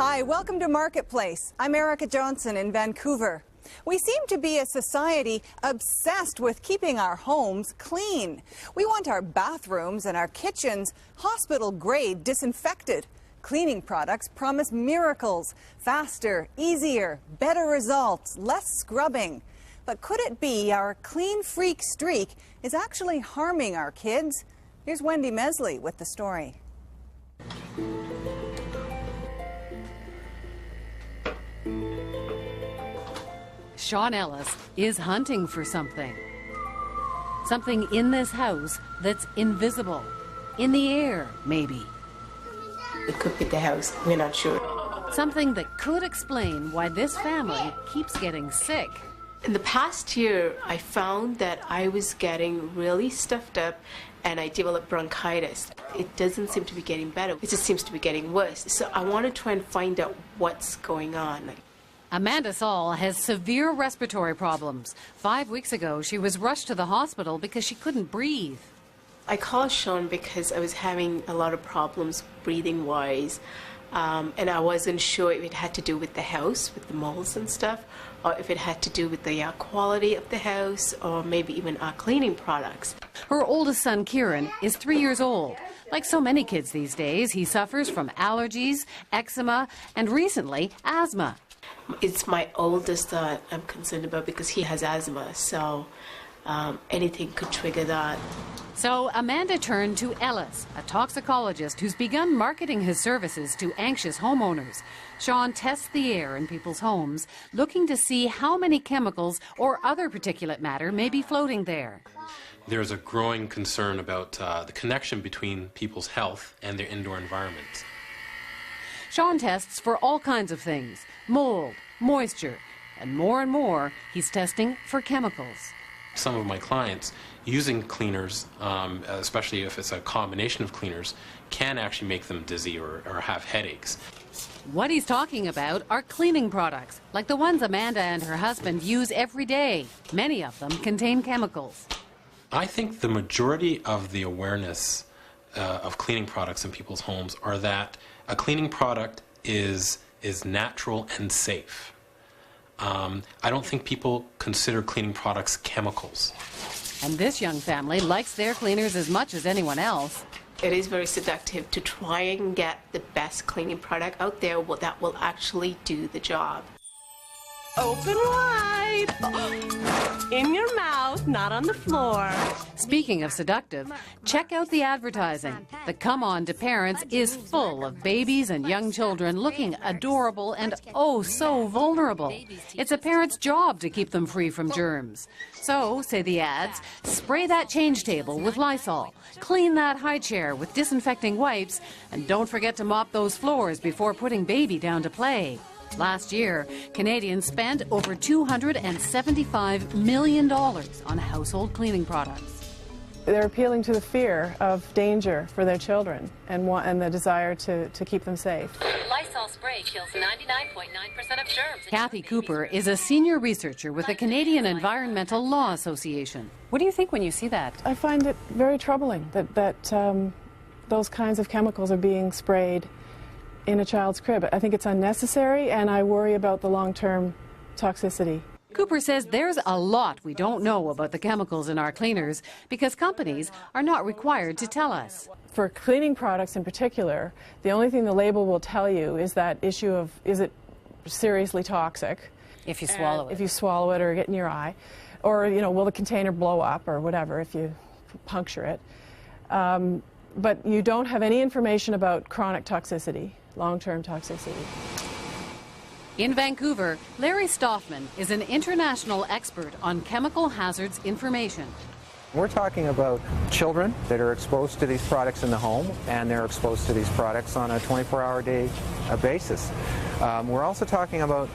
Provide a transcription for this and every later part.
Hi, welcome to Marketplace. I'm Erica Johnson in Vancouver. We seem to be a society obsessed with keeping our homes clean. We want our bathrooms and our kitchens hospital-grade disinfected. Cleaning products promise miracles, faster, easier, better results, less scrubbing. But could it be our clean freak streak is actually harming our kids? Here's Wendy Mesley with the story. Sean Ellis is hunting for something. Something in this house that's invisible. In the air, maybe. It could be the house, we're not sure. Something that could explain why this family keeps getting sick. In the past year, I found that I was getting really stuffed up and I developed bronchitis. It doesn't seem to be getting better. It just seems to be getting worse. So I want to try and find out what's going on. Amanda Saul has severe respiratory problems. 5 weeks ago, she was rushed to the hospital because she couldn't breathe. I called Sean because I was having a lot of problems breathing-wise, and I wasn't sure if it had to do with the house, with the molds and stuff, or if it had to do with the quality of the house, or maybe even our cleaning products. Her oldest son, Kieran, is 3 years old. Like so many kids these days, he suffers from allergies, eczema, and recently, asthma. It's my oldest that I'm concerned about because he has asthma, so anything could trigger that. So Amanda turned to Ellis, a toxicologist who's begun marketing his services to anxious homeowners. Sean tests the air in people's homes, looking to see how many chemicals or other particulate matter may be floating there. There's a growing concern about the connection between people's health and their indoor environments. Sean tests for all kinds of things: mold, moisture, and more, he's testing for chemicals. Some of my clients using cleaners, especially if it's a combination of cleaners, can actually make them dizzy or have headaches. What he's talking about are cleaning products, like the ones Amanda and her husband use every day. Many of them contain chemicals. I think the majority of the awareness of cleaning products in people's homes are that a cleaning product is natural and safe. I don't think people consider cleaning products chemicals. And this young family likes their cleaners as much as anyone else. It is very seductive to try and get the best cleaning product out there that will actually do the job. Open wide. In your mouth, not on the floor. Speaking of seductive, check out the advertising. The Come On to Parents is full of babies and young children looking adorable and oh so vulnerable. It's a parent's job to keep them free from germs. So, say the ads, spray that change table with Lysol, clean that high chair with disinfecting wipes, and don't forget to mop those floors before putting baby down to play. Last year, Canadians spent over $275 million on household cleaning products. They're appealing to the fear of danger for their children and the desire to keep them safe. Lysol spray kills 99.9% of germs. Kathy Cooper is a senior researcher with the Canadian Environmental Law Association. What do you think when you see that? I find it very troubling that those kinds of chemicals are being sprayed in a child's crib. I think it's unnecessary, and I worry about the long-term toxicity. Cooper says there's a lot we don't know about the chemicals in our cleaners because companies are not required to tell us. For cleaning products in particular, the only thing the label will tell you is that issue of, is it seriously toxic? If you swallow it. If you swallow it or get in your eye. Or, you know, will the container blow up or whatever if you puncture it. But you don't have any information about chronic toxicity, long-term toxicity. In Vancouver, Larry Stoffman is an international expert on chemical hazards information. We're talking about children that are exposed to these products in the home, and they're exposed to these products on a 24-hour-a-day basis. We're also talking about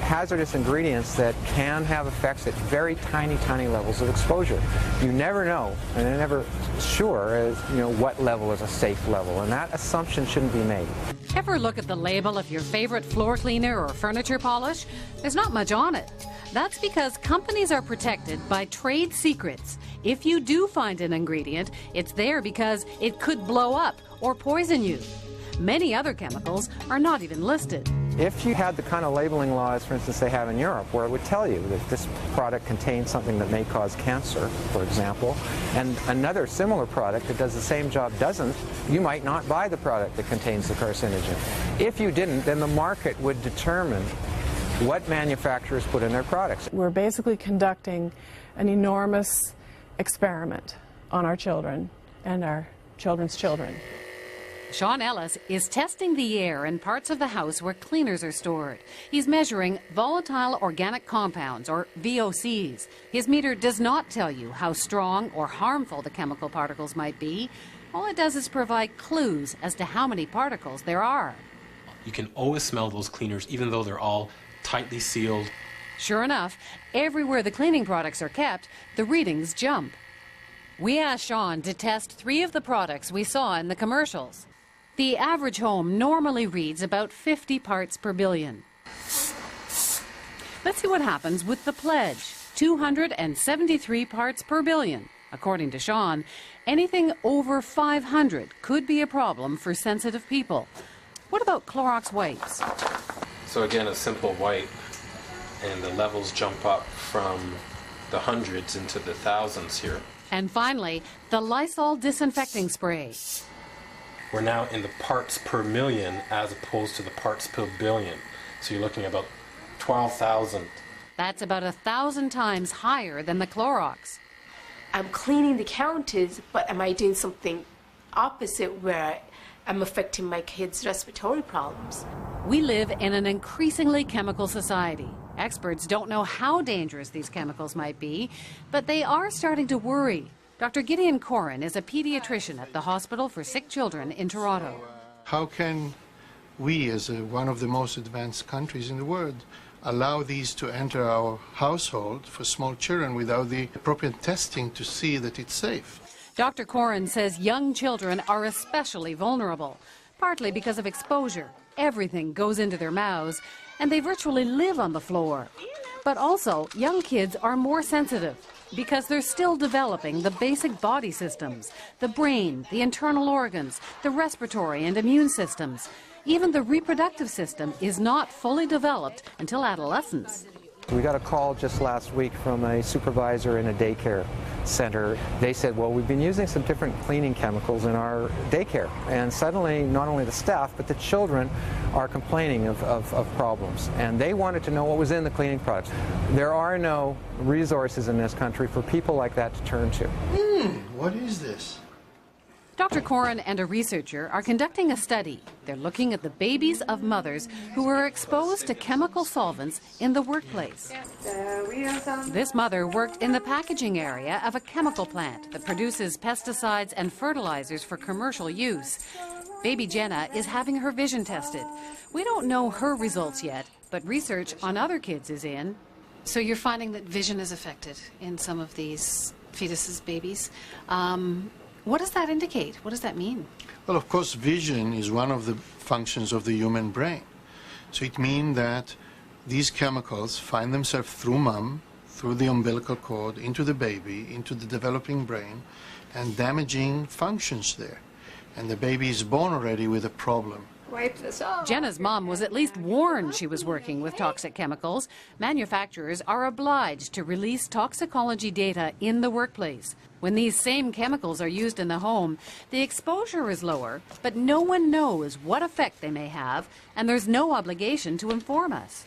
hazardous ingredients that can have effects at very tiny levels of exposure. You never know, and they're never sure as what level is a safe level, and that assumption shouldn't be made. Ever look at the label of your favorite floor cleaner or furniture polish? There's not much on it. That's because companies are protected by trade secrets. If you do find an ingredient, it's there because it could blow up or poison you. Many other chemicals are not even listed. If you had the kind of labeling laws, for instance, they have in Europe, where it would tell you that this product contains something that may cause cancer, for example, and another similar product that does the same job doesn't, you might not buy the product that contains the carcinogen. If you didn't, then the market would determine what manufacturers put in their products. We're basically conducting an enormous experiment on our children and our children's children. Sean Ellis is testing the air in parts of the house where cleaners are stored. He's measuring volatile organic compounds, or VOCs. His meter does not tell you how strong or harmful the chemical particles might be. All it does is provide clues as to how many particles there are. You can always smell those cleaners, even though they're all tightly sealed. Sure enough, everywhere the cleaning products are kept, the readings jump. We asked Sean to test 3 of the products we saw in the commercials. The average home normally reads about 50 parts per billion. Let's see what happens with the pledge, 273 parts per billion. According to Sean, anything over 500 could be a problem for sensitive people. What about Clorox wipes? So again, a simple wipe, and the levels jump up from the hundreds into the thousands here. And finally, the Lysol disinfecting spray. We're now in the parts per million as opposed to the parts per billion. So you're looking at about 12,000. That's about 1,000 times higher than the Clorox. I'm cleaning the counters, but am I doing something opposite where I'm affecting my kids' respiratory problems? We live in an increasingly chemical society. Experts don't know how dangerous these chemicals might be, but they are starting to worry. Dr. Gideon Corin is a pediatrician at the Hospital for Sick Children in Toronto. How can we, as one of the most advanced countries in the world, allow these to enter our household for small children without the appropriate testing to see that it's safe? Dr. Corin says young children are especially vulnerable, partly because of exposure. Everything goes into their mouths, and they virtually live on the floor. But also, young kids are more sensitive because they're still developing the basic body systems, the brain, the internal organs, the respiratory and immune systems. Even the reproductive system is not fully developed until adolescence. We got a call just last week from a supervisor in a daycare center. They said, well, we've been using some different cleaning chemicals in our daycare. And suddenly, not only the staff, but the children are complaining of problems. And they wanted to know what was in the cleaning products. There are no resources in this country for people like that to turn to. What is this? Dr. Corin and a researcher are conducting a study. They're looking at the babies of mothers who were exposed to chemical solvents in the workplace. This mother worked in the packaging area of a chemical plant that produces pesticides and fertilizers for commercial use. Baby Jenna is having her vision tested. We don't know her results yet, but research on other kids is in. So you're finding that vision is affected in some of these fetuses, babies. What does that indicate? What does that mean? Well, of course, vision is one of the functions of the human brain. So it means that these chemicals find themselves through mom, through the umbilical cord, into the baby, into the developing brain, and damaging functions there. And the baby is born already with a problem. Wipe this off. Jenna's mom was at least warned she was working with toxic chemicals. Manufacturers are obliged to release toxicology data in the workplace. When these same chemicals are used in the home, the exposure is lower, but no one knows what effect they may have, and there's no obligation to inform us.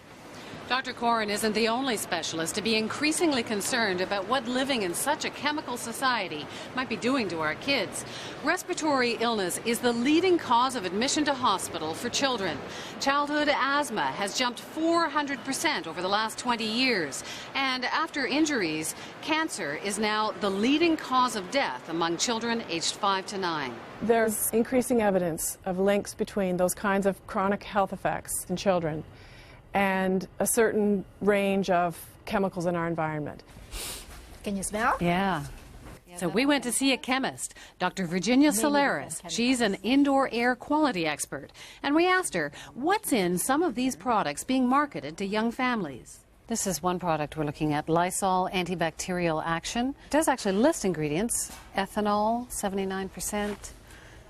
Dr. Corin isn't the only specialist to be increasingly concerned about what living in such a chemical society might be doing to our kids. Respiratory illness is the leading cause of admission to hospital for children. Childhood asthma has jumped 400% over the last 20 years. And after injuries, cancer is now the leading cause of death among children aged 5 to 9. There's increasing evidence of links between those kinds of chronic health effects in children and a certain range of chemicals in our environment. Can you smell? Yeah. So we went to see a chemist, Dr. Virginia Solaris. She's an indoor air quality expert. And we asked her, what's in some of these products being marketed to young families? This is one product we're looking at, Lysol Antibacterial Action. It does actually list ingredients, ethanol, 79%,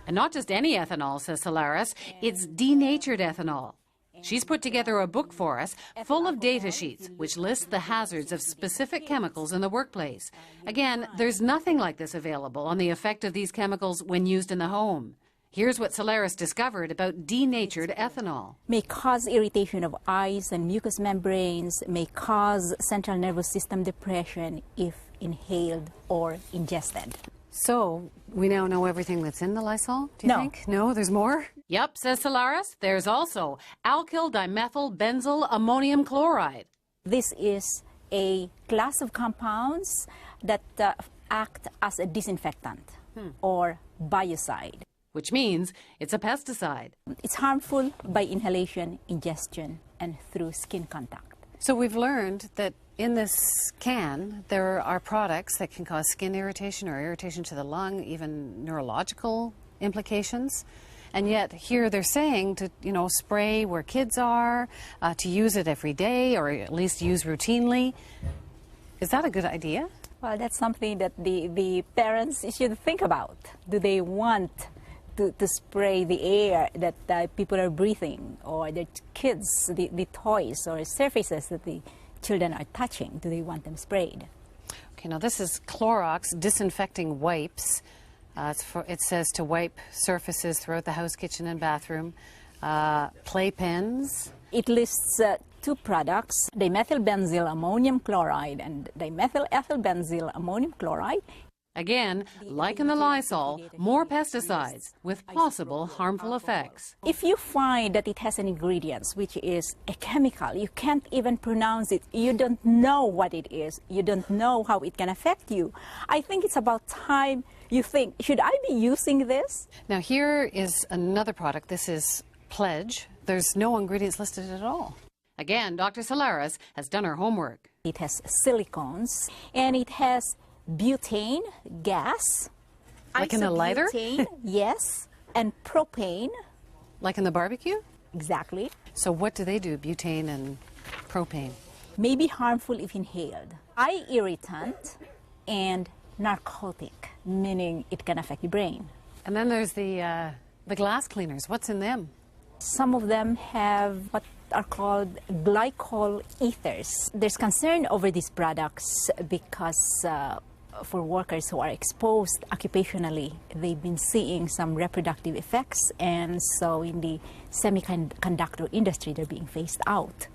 And not just any ethanol, says Solaris, it's denatured ethanol. She's put together a book for us full of data sheets which list the hazards of specific chemicals in the workplace. Again, there's nothing like this available on the effect of these chemicals when used in the home. Here's what Solaris discovered about denatured ethanol. May cause irritation of eyes and mucous membranes, may cause central nervous system depression if inhaled or ingested. So we now know everything that's in the Lysol, do you think? No, there's more? Yep, says Solaris. There's also alkyl dimethyl benzyl ammonium chloride. This is a class of compounds that act as a disinfectant or biocide. Which means it's a pesticide. It's harmful by inhalation, ingestion, and through skin contact. So we've learned that in this can, there are products that can cause skin irritation or irritation to the lung, even neurological implications. And yet here they're saying to, spray where kids are, to use it every day or at least use routinely. Is that a good idea? Well, that's something that the parents should think about. Do they want to spray the air that people are breathing, or their kids, the toys or surfaces that the children are touching? Do they want them sprayed? Okay, now this is Clorox disinfecting wipes. It says to wipe surfaces throughout the house, kitchen, and bathroom. Playpens. It lists two products, dimethylbenzyl ammonium chloride and dimethylethylbenzyl ammonium chloride. Again, like in the Lysol, more pesticides with possible harmful effects. If you find that it has an ingredient which is a chemical, you can't even pronounce it, you don't know what it is, you don't know how it can affect you, I think it's about time you think, should I be using this? Now here is another product. This is Pledge. There's no ingredients listed at all. Again, Dr. Solaris has done her homework. It has silicones and it has butane gas. Like in a lighter? Yes, and propane. Like in the barbecue? Exactly. So what do they do, butane and propane? May be harmful if inhaled. Eye irritant and narcotic, meaning it can affect your brain. And then there's the glass cleaners. What's in them? Some of them have what are called glycol ethers. There's concern over these products because for workers who are exposed occupationally, they've been seeing some reproductive effects, and so in the semiconductor industry, they're being phased out.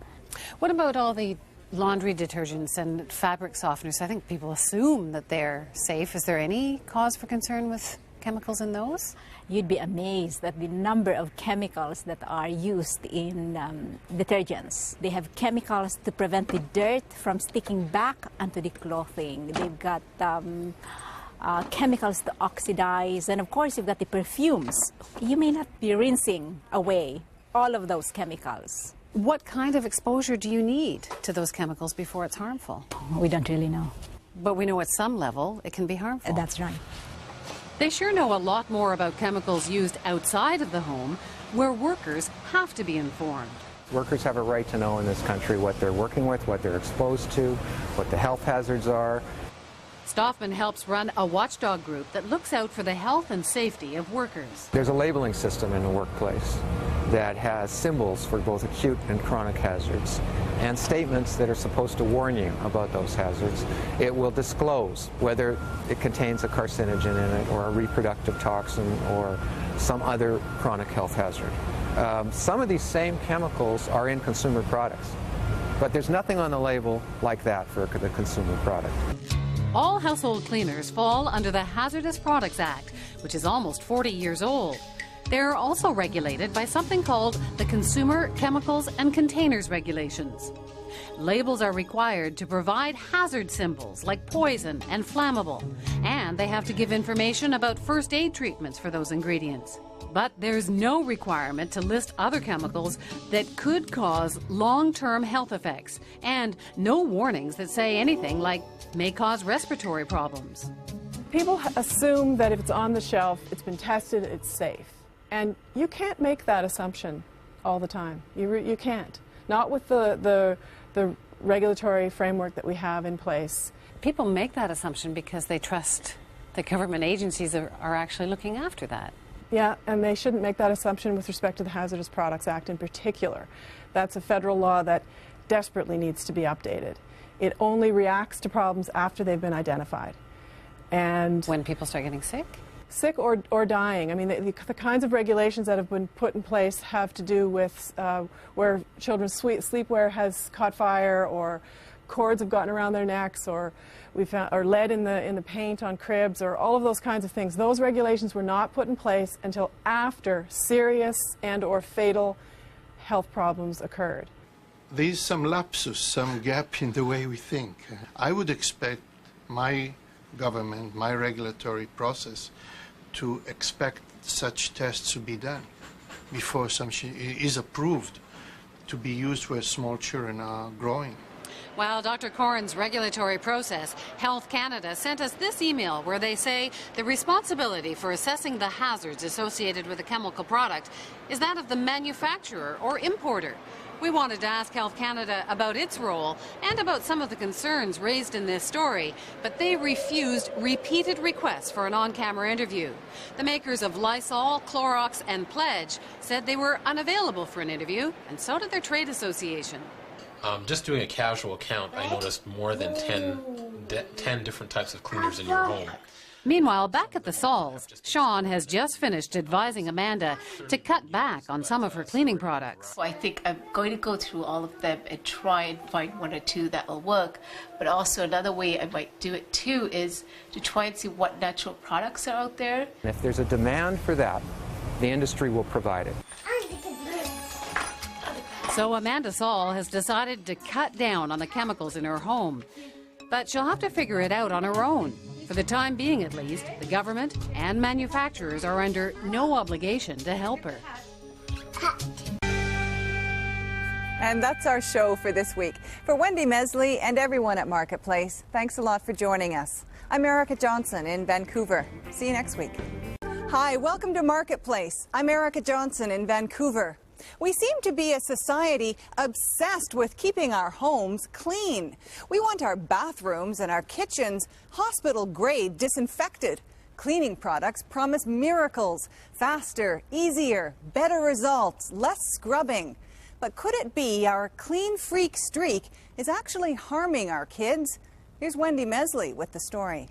What about all the laundry detergents and fabric softeners? I think people assume that they're safe. Is there any cause for concern with chemicals in those? You'd be amazed at the number of chemicals that are used in detergents. They have chemicals to prevent the dirt from sticking back onto the clothing. They've got chemicals to oxidize, and of course you've got the perfumes. You may not be rinsing away all of those chemicals. What kind of exposure do you need to those chemicals before it's harmful? We don't really know. But we know at some level it can be harmful. That's right. They sure know a lot more about chemicals used outside of the home, where workers have to be informed. Workers have a right to know in this country what they're working with, what they're exposed to, what the health hazards are. Stoffman helps run a watchdog group that looks out for the health and safety of workers. There's a labeling system in the workplace that has symbols for both acute and chronic hazards and statements that are supposed to warn you about those hazards. It will disclose whether it contains a carcinogen in it or a reproductive toxin or some other chronic health hazard. Some of these same chemicals are in consumer products, but there's nothing on the label like that for the consumer product. All household cleaners fall under the Hazardous Products Act, which is almost 40 years old. They're also regulated by something called the Consumer Chemicals and Containers Regulations. Labels are required to provide hazard symbols like poison and flammable, and they have to give information about first aid treatments for those ingredients. But there's no requirement to list other chemicals that could cause long-term health effects, and no warnings that say anything like may cause respiratory problems. People assume that if it's on the shelf, it's been tested, it's safe. And you can't make that assumption all the time. You can't. Not with the regulatory framework that we have in place. People make that assumption because they trust the government agencies are actually looking after that. Yeah, and they shouldn't make that assumption with respect to the Hazardous Products Act in particular. That's a federal law that desperately needs to be updated. It only reacts to problems after they've been identified. And when people start getting sick? Sick or dying. I mean, the kinds of regulations that have been put in place have to do with where children's sleepwear has caught fire, or cords have gotten around their necks, or we found or lead in the paint on cribs, or all of those kinds of things. Those regulations were not put in place until after serious and or fatal health problems occurred. There's some lapsus, some gap in the way we think. I would expect my government, my regulatory process, to expect such tests to be done before something is approved to be used where small children are growing. While Dr. Corrin's regulatory process, Health Canada sent us this email where they say the responsibility for assessing the hazards associated with a chemical product is that of the manufacturer or importer. We wanted to ask Health Canada about its role and about some of the concerns raised in this story, but they refused repeated requests for an on-camera interview. The makers of Lysol, Clorox and Pledge said they were unavailable for an interview, and so did their trade association. Just doing a casual count, I noticed more than 10 different types of cleaners in your home. Meanwhile, back at the Sauls, Sean has just finished advising Amanda to cut back on some of her cleaning products. So I think I'm going to go through all of them and try and find one or two that will work. But also another way I might do it too is to try and see what natural products are out there. If there's a demand for that, the industry will provide it. So Amanda Saul has decided to cut down on the chemicals in her home. But she'll have to figure it out on her own. For the time being, at least, the government and manufacturers are under no obligation to help her. And that's our show for this week. For Wendy Mesley and everyone at Marketplace, thanks a lot for joining us. I'm Erica Johnson in Vancouver. See you next week. Hi, welcome to Marketplace. I'm Erica Johnson in Vancouver. We seem to be a society obsessed with keeping our homes clean. We want our bathrooms and our kitchens hospital-grade disinfected. Cleaning products promise miracles, faster, easier, better results, less scrubbing. But could it be our clean freak streak is actually harming our kids? Here's Wendy Mesley with the story.